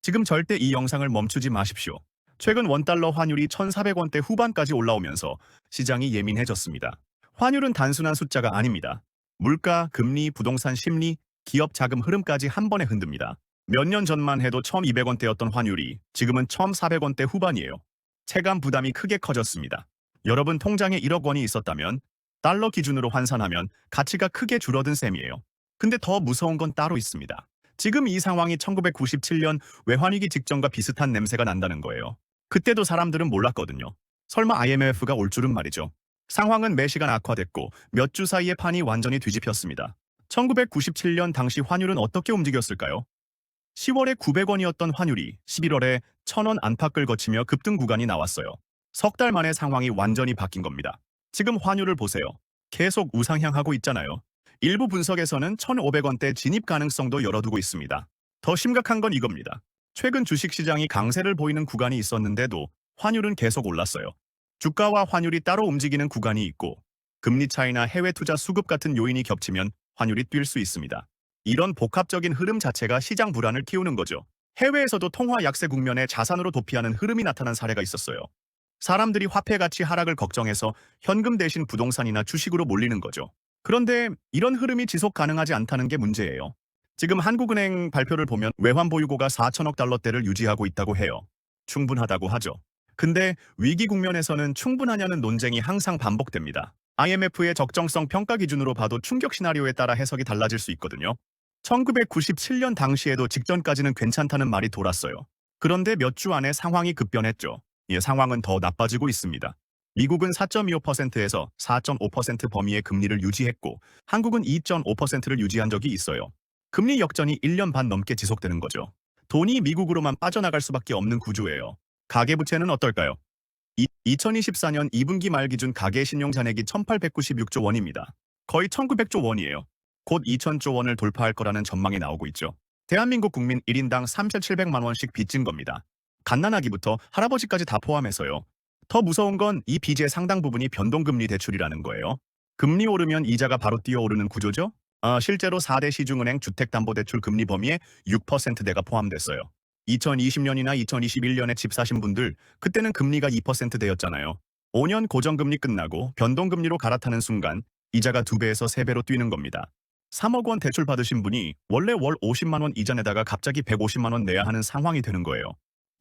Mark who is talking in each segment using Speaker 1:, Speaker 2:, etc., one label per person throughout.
Speaker 1: 지금 절대 이 영상을 멈추지 마십시오. 최근 원달러 환율이 1,400원대 후반까지 올라오면서 시장이 예민해졌습니다. 환율은 단순한 숫자가 아닙니다. 물가, 금리, 부동산 심리, 기업 자금 흐름까지 한 번에 흔듭니다. 몇 년 전만 해도 1,200원대였던 환율이 지금은 1,400원대 후반이에요. 체감 부담이 크게 커졌습니다. 여러분 통장에 1억 원이 있었다면 달러 기준으로 환산하면 가치가 크게 줄어든 셈이에요. 근데 더 무서운 건 따로 있습니다. 지금 이 상황이 1997년 외환위기 직전과 비슷한 냄새가 난다는 거예요. 그때도 사람들은 몰랐거든요. 설마 IMF가 올 줄은 말이죠. 상황은 매시간 악화됐고 몇 주 사이에 판이 완전히 뒤집혔습니다. 1997년 당시 환율은 어떻게 움직였을까요? 10월에 900원이었던 환율이 11월에 1,000원 안팎을 거치며 급등 구간이 나왔어요. 석 달 만에 상황이 완전히 바뀐 겁니다. 지금 환율을 보세요. 계속 우상향하고 있잖아요. 일부 분석에서는 1,500원대 진입 가능성도 열어두고 있습니다. 더 심각한 건 이겁니다. 최근 주식시장이 강세를 보이는 구간이 있었는데도 환율은 계속 올랐어요. 주가와 환율이 따로 움직이는 구간이 있고 금리 차이나 해외 투자 수급 같은 요인이 겹치면 환율이 뛸 수 있습니다. 이런 복합적인 흐름 자체가 시장 불안을 키우는 거죠. 해외에서도 통화 약세 국면에 자산으로 도피하는 흐름이 나타난 사례가 있었어요. 사람들이 화폐 가치 하락을 걱정해서 현금 대신 부동산이나 주식으로 몰리는 거죠. 그런데 이런 흐름이 지속 가능하지 않다는 게 문제예요. 지금 한국은행 발표를 보면 외환 보유고가 4천억 달러대를 유지하고 있다고 해요. 충분하다고 하죠. 근데 위기 국면에서는 충분하냐는 논쟁이 항상 반복됩니다. IMF의 적정성 평가 기준으로 봐도 충격 시나리오에 따라 해석이 달라질 수 있거든요. 1997년 당시에도 직전까지는 괜찮다는 말이 돌았어요. 그런데 몇 주 안에 상황이 급변했죠. 상황은 더 나빠지고 있습니다. 미국은 4.25%에서 4.5% 범위의 금리를 유지했고 한국은 2.5%를 유지한 적이 있어요. 금리 역전이 1년 반 넘게 지속되는 거죠. 돈이 미국으로만 빠져나갈 수밖에 없는 구조예요. 가계부채는 어떨까요? 2024년 2분기 말 기준 가계신용 잔액이 1,896조 원입니다. 거의 1,900조 원이에요. 곧 2,000조 원을 돌파할 거라는 전망이 나오고 있죠. 대한민국 국민 1인당 3,700만 원씩 빚진 겁니다. 갓난아기부터 할아버지까지 다 포함해서요. 더 무서운 건 이 빚의 상당 부분이 변동금리 대출이라는 거예요. 금리 오르면 이자가 바로 뛰어오르는 구조죠? 실제로 4대 시중은행 주택담보대출 금리 범위에 6%대가 포함됐어요. 2020년이나 2021년에 집 사신 분들, 그때는 금리가 2%대였잖아요. 5년 고정금리 끝나고 변동금리로 갈아타는 순간 이자가 2배에서 3배로 뛰는 겁니다. 3억 원 대출 받으신 분이 원래 월 50만 원 이자 내다가 갑자기 150만 원 내야 하는 상황이 되는 거예요.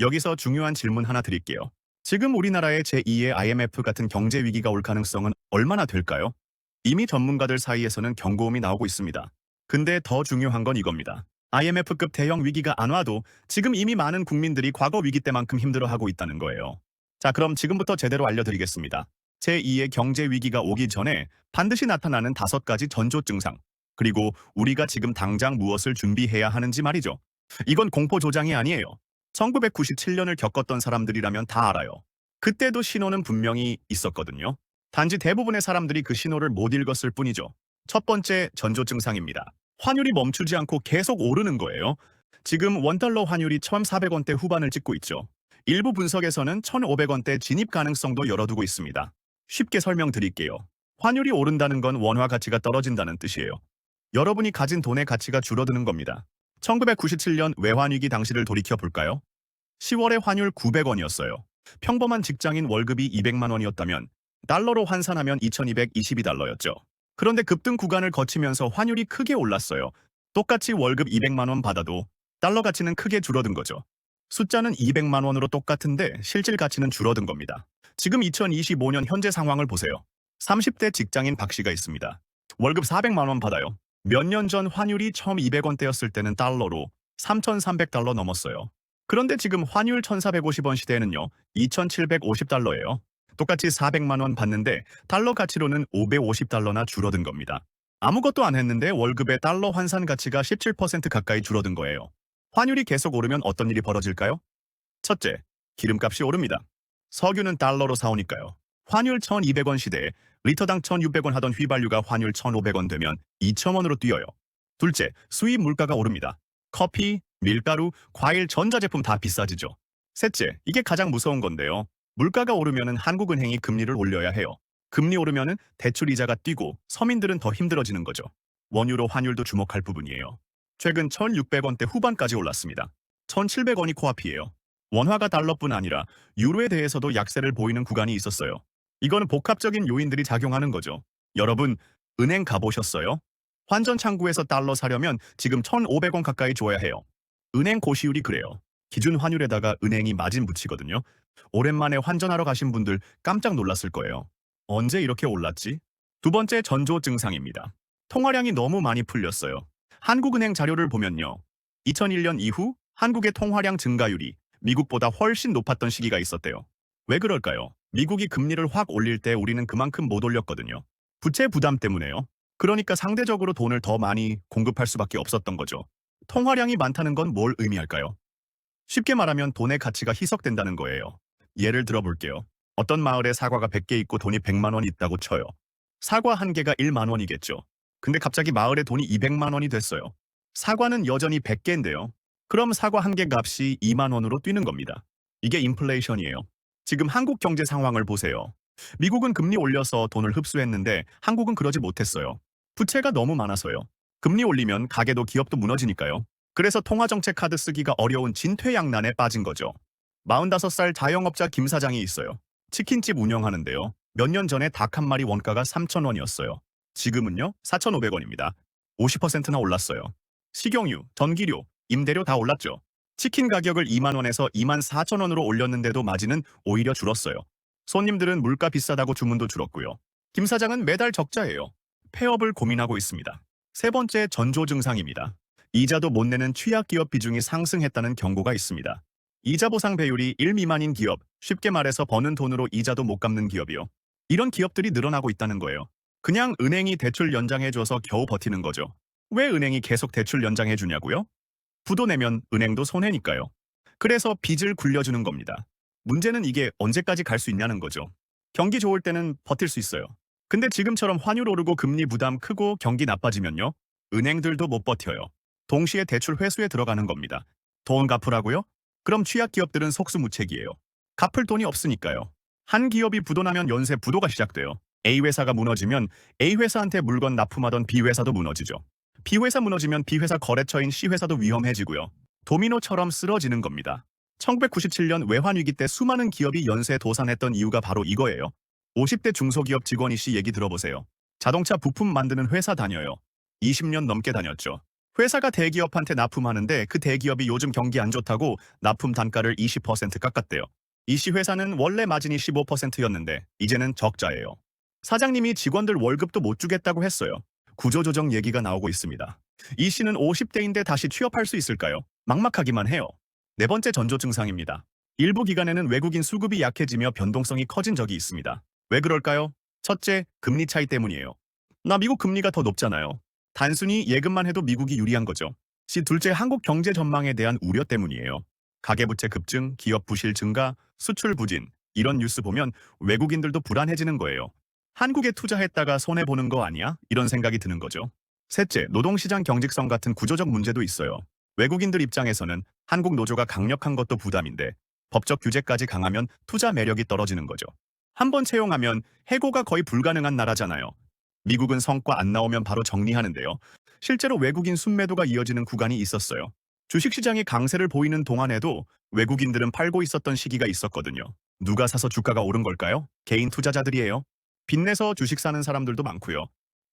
Speaker 1: 여기서 중요한 질문 하나 드릴게요. 지금 우리나라의 제2의 IMF 같은 경제 위기가 올 가능성은 얼마나 될까요? 이미 전문가들 사이에서는 경고음이 나오고 있습니다. 근데 더 중요한 건 이겁니다. IMF급 대형 위기가 안 와도 지금 이미 많은 국민들이 과거 위기 때만큼 힘들어하고 있다는 거예요. 자, 그럼 지금부터 제대로 알려드리겠습니다. 제2의 경제 위기가 오기 전에 반드시 나타나는 5가지 전조 증상. 그리고 우리가 지금 당장 무엇을 준비해야 하는지 말이죠. 이건 공포 조장이 아니에요. 1997년을 겪었던 사람들이라면 다 알아요. 그때도 신호는 분명히 있었거든요. 단지 대부분의 사람들이 그 신호를 못 읽었을 뿐이죠. 첫 번째 전조 증상입니다. 환율이 멈추지 않고 계속 오르는 거예요. 지금 원달러 환율이 1,400원대 후반을 찍고 있죠. 일부 분석에서는 1,500원대 진입 가능성도 열어두고 있습니다. 쉽게 설명드릴게요. 환율이 오른다는 건 원화 가치가 떨어진다는 뜻이에요. 여러분이 가진 돈의 가치가 줄어드는 겁니다. 1997년 외환위기 당시를 돌이켜볼까요? 10월에 환율 900원이었어요. 평범한 직장인 월급이 200만 원이었다면 달러로 환산하면 2,222달러였죠. 그런데 급등 구간을 거치면서 환율이 크게 올랐어요. 똑같이 월급 200만 원 받아도 달러 가치는 크게 줄어든 거죠. 숫자는 200만 원으로 똑같은데 실질 가치는 줄어든 겁니다. 지금 2025년 현재 상황을 보세요. 30대 직장인 박 씨가 있습니다. 월급 400만 원 받아요. 몇 년 전 환율이 1,200원대였을 때는 달러로 3,300달러 넘었어요. 그런데 지금 환율 1,450원 시대에는요, 2,750달러예요. 똑같이 400만 원 받는데 달러 가치로는 550달러나 줄어든 겁니다. 아무것도 안 했는데 월급의 달러 환산 가치가 17% 가까이 줄어든 거예요. 환율이 계속 오르면 어떤 일이 벌어질까요? 첫째, 기름값이 오릅니다. 석유는 달러로 사오니까요. 환율 1,200원 시대에 리터당 1,600원 하던 휘발유가 환율 1,500원 되면 2,000원으로 뛰어요. 둘째, 수입 물가가 오릅니다. 커피, 밀가루, 과일, 전자제품 다 비싸지죠. 셋째, 이게 가장 무서운 건데요. 물가가 오르면 한국은행이 금리를 올려야 해요. 금리 오르면 대출 이자가 뛰고 서민들은 더 힘들어지는 거죠. 원유로 환율도 주목할 부분이에요. 최근 1,600원대 후반까지 올랐습니다. 1,700원이 코앞이에요. 원화가 달러뿐 아니라 유로에 대해서도 약세를 보이는 구간이 있었어요. 이거는 복합적인 요인들이 작용하는 거죠. 여러분, 은행 가보셨어요? 환전 창구에서 달러 사려면 지금 1,500원 가까이 줘야 해요. 은행 고시율이 그래요. 기준 환율에다가 은행이 마진 붙이거든요. 오랜만에 환전하러 가신 분들 깜짝 놀랐을 거예요. 언제 이렇게 올랐지? 두 번째 전조 증상입니다. 통화량이 너무 많이 풀렸어요. 한국은행 자료를 보면요. 2001년 이후 한국의 통화량 증가율이 미국보다 훨씬 높았던 시기가 있었대요. 왜 그럴까요? 미국이 금리를 확 올릴 때 우리는 그만큼 못 올렸거든요. 부채 부담 때문에요. 그러니까 상대적으로 돈을 더 많이 공급할 수밖에 없었던 거죠. 통화량이 많다는 건 뭘 의미할까요? 쉽게 말하면 돈의 가치가 희석된다는 거예요. 예를 들어볼게요. 어떤 마을에 사과가 100개 있고 돈이 100만 원 있다고 쳐요. 사과 한 개가 1만 원이겠죠. 근데 갑자기 마을에 돈이 200만 원이 됐어요. 사과는 여전히 100개인데요. 그럼 사과 한 개 값이 2만 원으로 뛰는 겁니다. 이게 인플레이션이에요. 지금 한국 경제 상황을 보세요. 미국은 금리 올려서 돈을 흡수했는데 한국은 그러지 못했어요. 부채가 너무 많아서요. 금리 올리면 가게도 기업도 무너지니까요. 그래서 통화정책 카드 쓰기가 어려운 진퇴양난에 빠진 거죠. 45살 자영업자 김 사장이 있어요. 치킨집 운영하는데요. 몇 년 전에 닭 한 마리 원가가 3,000원이었어요. 지금은요, 4,500원입니다. 50%나 올랐어요. 식용유, 전기료, 임대료 다 올랐죠. 치킨 가격을 2만 원에서 2만 4천 원으로 올렸는데도 마진은 오히려 줄었어요. 손님들은 물가 비싸다고 주문도 줄었고요. 김 사장은 매달 적자예요. 폐업을 고민하고 있습니다. 세 번째 전조 증상입니다. 이자도 못 내는 취약 기업 비중이 상승했다는 경고가 있습니다. 이자 보상 배율이 1 미만인 기업, 쉽게 말해서 버는 돈으로 이자도 못 갚는 기업이요. 이런 기업들이 늘어나고 있다는 거예요. 그냥 은행이 대출 연장해줘서 겨우 버티는 거죠. 왜 은행이 계속 대출 연장해주냐고요? 부도 내면 은행도 손해니까요. 그래서 빚을 굴려주는 겁니다. 문제는 이게 언제까지 갈 수 있냐는 거죠. 경기 좋을 때는 버틸 수 있어요. 근데 지금처럼 환율 오르고 금리 부담 크고 경기 나빠지면요. 은행들도 못 버텨요. 동시에 대출 회수에 들어가는 겁니다. 돈 갚으라고요? 그럼 취약 기업들은 속수무책이에요. 갚을 돈이 없으니까요. 한 기업이 부도나면 연쇄 부도가 시작돼요. A 회사가 무너지면 A 회사한테 물건 납품하던 B 회사도 무너지죠. B 회사 무너지면 B 회사 거래처인 C 회사도 위험해지고요. 도미노처럼 쓰러지는 겁니다. 1997년 외환위기 때 수많은 기업이 연쇄 도산했던 이유가 바로 이거예요. 50대 중소기업 직원이 씨 얘기 들어보세요. 자동차 부품 만드는 회사 다녀요. 20년 넘게 다녔죠. 회사가 대기업한테 납품하는데 그 대기업이 요즘 경기 안 좋다고 납품 단가를 20% 깎았대요. 이 씨 회사는 원래 마진이 15%였는데 이제는 적자예요. 사장님이 직원들 월급도 못 주겠다고 했어요. 구조조정 얘기가 나오고 있습니다. 이 씨는 50대인데 다시 취업할 수 있을까요? 막막하기만 해요. 네 번째 전조 증상입니다. 일부 기관에는 외국인 수급이 약해지며 변동성이 커진 적이 있습니다. 왜 그럴까요? 첫째, 금리 차이 때문이에요. 나 미국 금리가 더 높잖아요. 단순히 예금만 해도 미국이 유리한 거죠. 둘째, 한국 경제 전망에 대한 우려 때문이에요. 가계부채 급증, 기업 부실 증가, 수출 부진, 이런 뉴스 보면 외국인들도 불안해지는 거예요. 한국에 투자했다가 손해보는 거 아니야? 이런 생각이 드는 거죠. 셋째, 노동시장 경직성 같은 구조적 문제도 있어요. 외국인들 입장에서는 한국 노조가 강력한 것도 부담인데 법적 규제까지 강하면 투자 매력이 떨어지는 거죠. 한번 채용하면 해고가 거의 불가능한 나라잖아요. 미국은 성과 안 나오면 바로 정리하는데요. 실제로 외국인 순매도가 이어지는 구간이 있었어요. 주식시장이 강세를 보이는 동안에도 외국인들은 팔고 있었던 시기가 있었거든요. 누가 사서 주가가 오른 걸까요? 개인 투자자들이에요. 빚내서 주식 사는 사람들도 많고요.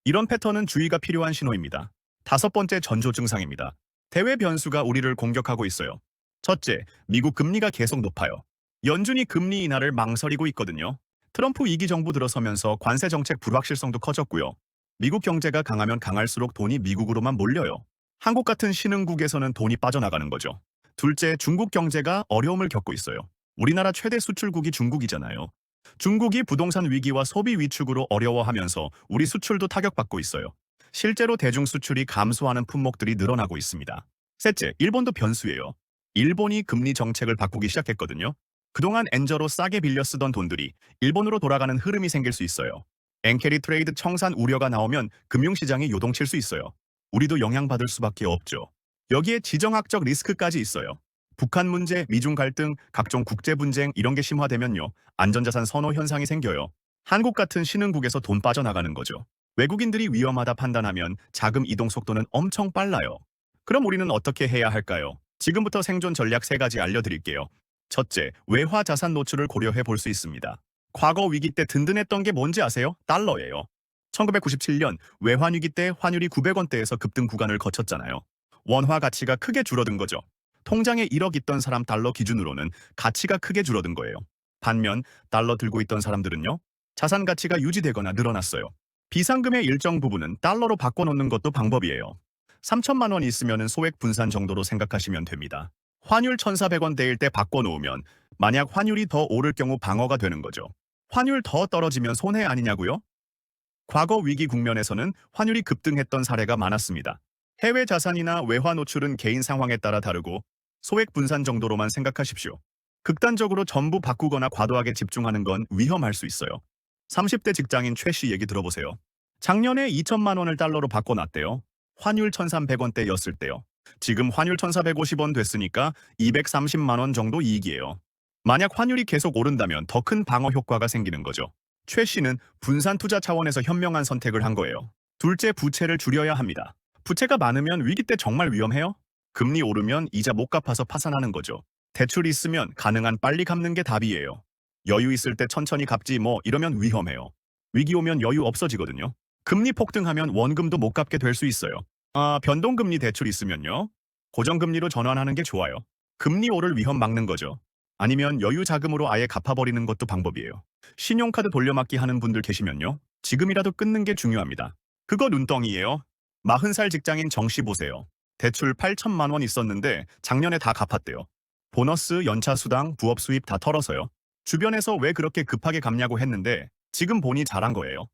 Speaker 1: 이런 패턴은 주의가 필요한 신호입니다. 다섯 번째 전조 증상입니다. 대외 변수가 우리를 공격하고 있어요. 첫째, 미국 금리가 계속 높아요. 연준이 금리 인하를 망설이고 있거든요. 트럼프 2기 정부 들어서면서 관세 정책 불확실성도 커졌고요. 미국 경제가 강하면 강할수록 돈이 미국으로만 몰려요. 한국 같은 신흥국에서는 돈이 빠져나가는 거죠. 둘째, 중국 경제가 어려움을 겪고 있어요. 우리나라 최대 수출국이 중국이잖아요. 중국이 부동산 위기와 소비 위축으로 어려워하면서 우리 수출도 타격받고 있어요. 실제로 대중 수출이 감소하는 품목들이 늘어나고 있습니다. 셋째, 일본도 변수예요. 일본이 금리 정책을 바꾸기 시작했거든요. 그동안 엔저로 싸게 빌려 쓰던 돈들이 일본으로 돌아가는 흐름이 생길 수 있어요. 엔캐리 트레이드 청산 우려가 나오면 금융시장이 요동칠 수 있어요. 우리도 영향받을 수밖에 없죠. 여기에 지정학적 리스크까지 있어요. 북한 문제, 미중 갈등, 각종 국제 분쟁 이런 게 심화되면요. 안전자산 선호 현상이 생겨요. 한국 같은 신흥국에서 돈 빠져나가는 거죠. 외국인들이 위험하다 판단하면 자금 이동 속도는 엄청 빨라요. 그럼 우리는 어떻게 해야 할까요? 지금부터 생존 전략 3가지 알려드릴게요. 첫째, 외화 자산 노출을 고려해 볼 수 있습니다. 과거 위기 때 든든했던 게 뭔지 아세요? 달러예요. 1997년 외환 위기 때 환율이 900원대에서 급등 구간을 거쳤잖아요. 원화 가치가 크게 줄어든 거죠. 통장에 1억 있던 사람 달러 기준으로는 가치가 크게 줄어든 거예요. 반면 달러 들고 있던 사람들은요. 자산 가치가 유지되거나 늘어났어요. 비상금의 일정 부분은 달러로 바꿔놓는 것도 방법이에요. 3천만 원 있으면 소액 분산 정도로 생각하시면 됩니다. 환율 1,400원대일 때 바꿔놓으면 만약 환율이 더 오를 경우 방어가 되는 거죠. 환율 더 떨어지면 손해 아니냐고요? 과거 위기 국면에서는 환율이 급등했던 사례가 많았습니다. 해외 자산이나 외화 노출은 개인 상황에 따라 다르고 소액 분산 정도로만 생각하십시오. 극단적으로 전부 바꾸거나 과도하게 집중하는 건 위험할 수 있어요. 30대 직장인 최 씨 얘기 들어보세요. 작년에 2천만 원을 달러로 바꿔놨대요. 환율 1,300원대였을 때요. 지금 환율 1,450원 됐으니까 230만 원 정도 이익이에요. 만약 환율이 계속 오른다면 더 큰 방어 효과가 생기는 거죠. 최 씨는 분산 투자 차원에서 현명한 선택을 한 거예요. 둘째, 부채를 줄여야 합니다. 부채가 많으면 위기 때 정말 위험해요. 금리 오르면 이자 못 갚아서 파산하는 거죠. 대출 있으면 가능한 빨리 갚는 게 답이에요. 여유 있을 때 천천히 갚지 뭐 이러면 위험해요. 위기 오면 여유 없어지거든요. 금리 폭등하면 원금도 못 갚게 될 수 있어요. 변동금리 대출 있으면요. 고정금리로 전환하는 게 좋아요. 금리 오를 위험 막는 거죠. 아니면 여유 자금으로 아예 갚아버리는 것도 방법이에요. 신용카드 돌려막기 하는 분들 계시면요. 지금이라도 끊는 게 중요합니다. 그거 눈덩이에요. 40살 직장인 정 씨 보세요. 대출 8천만 원 있었는데 작년에 다 갚았대요. 보너스, 연차 수당, 부업 수입 다 털어서요. 주변에서 왜 그렇게 급하게 갚냐고 했는데 지금 보니 잘한 거예요.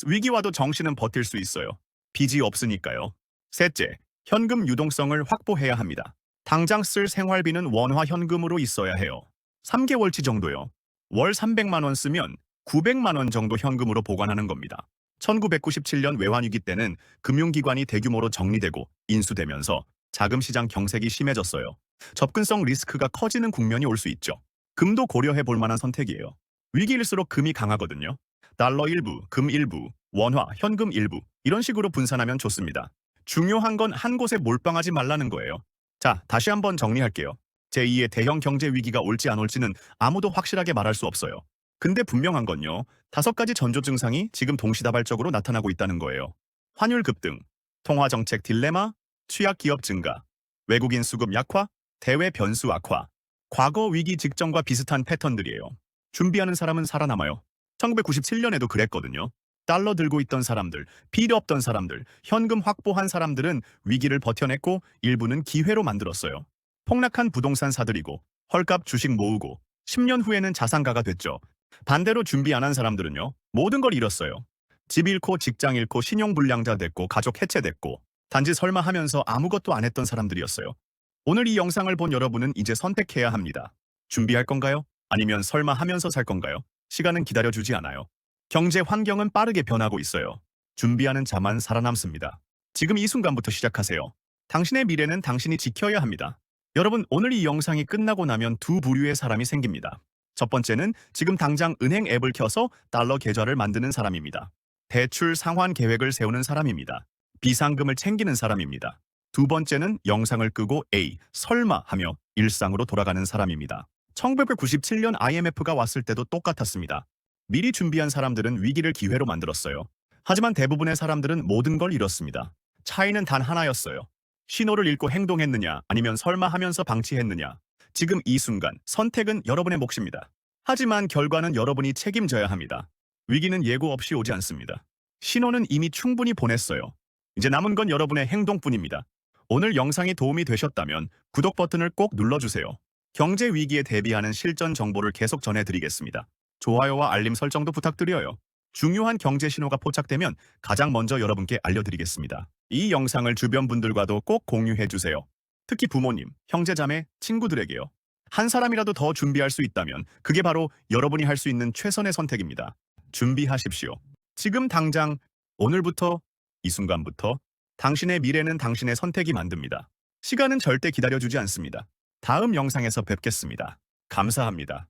Speaker 1: 위기 와도 정 씨는 버틸 수 있어요. 빚이 없으니까요. 셋째, 현금 유동성을 확보해야 합니다. 당장 쓸 생활비는 원화 현금으로 있어야 해요. 3개월치 정도요. 월 300만 원 쓰면 900만 원 정도 현금으로 보관하는 겁니다. 1997년 외환위기 때는 금융기관이 대규모로 정리되고 인수되면서 자금시장 경색이 심해졌어요. 접근성 리스크가 커지는 국면이 올 수 있죠. 금도 고려해 볼 만한 선택이에요. 위기일수록 금이 강하거든요. 달러 일부, 금 일부, 원화, 현금 일부 이런 식으로 분산하면 좋습니다. 중요한 건 한 곳에 몰빵하지 말라는 거예요. 자, 다시 한번 정리할게요. 제2의 대형 경제 위기가 올지 안 올지는 아무도 확실하게 말할 수 없어요. 근데 분명한 건요. 5가지 전조 증상이 지금 동시다발적으로 나타나고 있다는 거예요. 환율 급등, 통화정책 딜레마, 취약 기업 증가, 외국인 수급 약화, 대외 변수 악화. 과거 위기 직전과 비슷한 패턴들이에요. 준비하는 사람은 살아남아요. 1997년에도 그랬거든요. 달러 들고 있던 사람들, 필요 없던 사람들, 현금 확보한 사람들은 위기를 버텨냈고 일부는 기회로 만들었어요. 폭락한 부동산 사들이고 헐값 주식 모으고 10년 후에는 자산가가 됐죠. 반대로 준비 안 한 사람들은요. 모든 걸 잃었어요. 집 잃고 직장 잃고 신용불량자 됐고 가족 해체됐고 단지 설마 하면서 아무것도 안 했던 사람들이었어요. 오늘 이 영상을 본 여러분은 이제 선택해야 합니다. 준비할 건가요? 아니면 설마 하면서 살 건가요? 시간은 기다려주지 않아요. 경제 환경은 빠르게 변하고 있어요. 준비하는 자만 살아남습니다. 지금 이 순간부터 시작하세요. 당신의 미래는 당신이 지켜야 합니다. 여러분, 오늘 이 영상이 끝나고 나면 두 부류의 사람이 생깁니다. 첫 번째는 지금 당장 은행 앱을 켜서 달러 계좌를 만드는 사람입니다. 대출 상환 계획을 세우는 사람입니다. 비상금을 챙기는 사람입니다. 두 번째는 영상을 끄고 에이, 설마 하며 일상으로 돌아가는 사람입니다. 1997년 IMF가 왔을 때도 똑같았습니다. 미리 준비한 사람들은 위기를 기회로 만들었어요. 하지만 대부분의 사람들은 모든 걸 잃었습니다. 차이는 단 하나였어요. 신호를 읽고 행동했느냐 아니면 설마 하면서 방치했느냐. 지금 이 순간 선택은 여러분의 몫입니다. 하지만 결과는 여러분이 책임져야 합니다. 위기는 예고 없이 오지 않습니다. 신호는 이미 충분히 보냈어요. 이제 남은 건 여러분의 행동뿐입니다. 오늘 영상이 도움이 되셨다면 구독 버튼을 꼭 눌러주세요. 경제 위기에 대비하는 실전 정보를 계속 전해드리겠습니다. 좋아요와 알림 설정도 부탁드려요. 중요한 경제 신호가 포착되면 가장 먼저 여러분께 알려드리겠습니다. 이 영상을 주변 분들과도 꼭 공유해주세요. 특히 부모님, 형제자매, 친구들에게요. 한 사람이라도 더 준비할 수 있다면 그게 바로 여러분이 할 수 있는 최선의 선택입니다. 준비하십시오. 지금 당장, 오늘부터, 이 순간부터 당신의 미래는 당신의 선택이 만듭니다. 시간은 절대 기다려주지 않습니다. 다음 영상에서 뵙겠습니다. 감사합니다.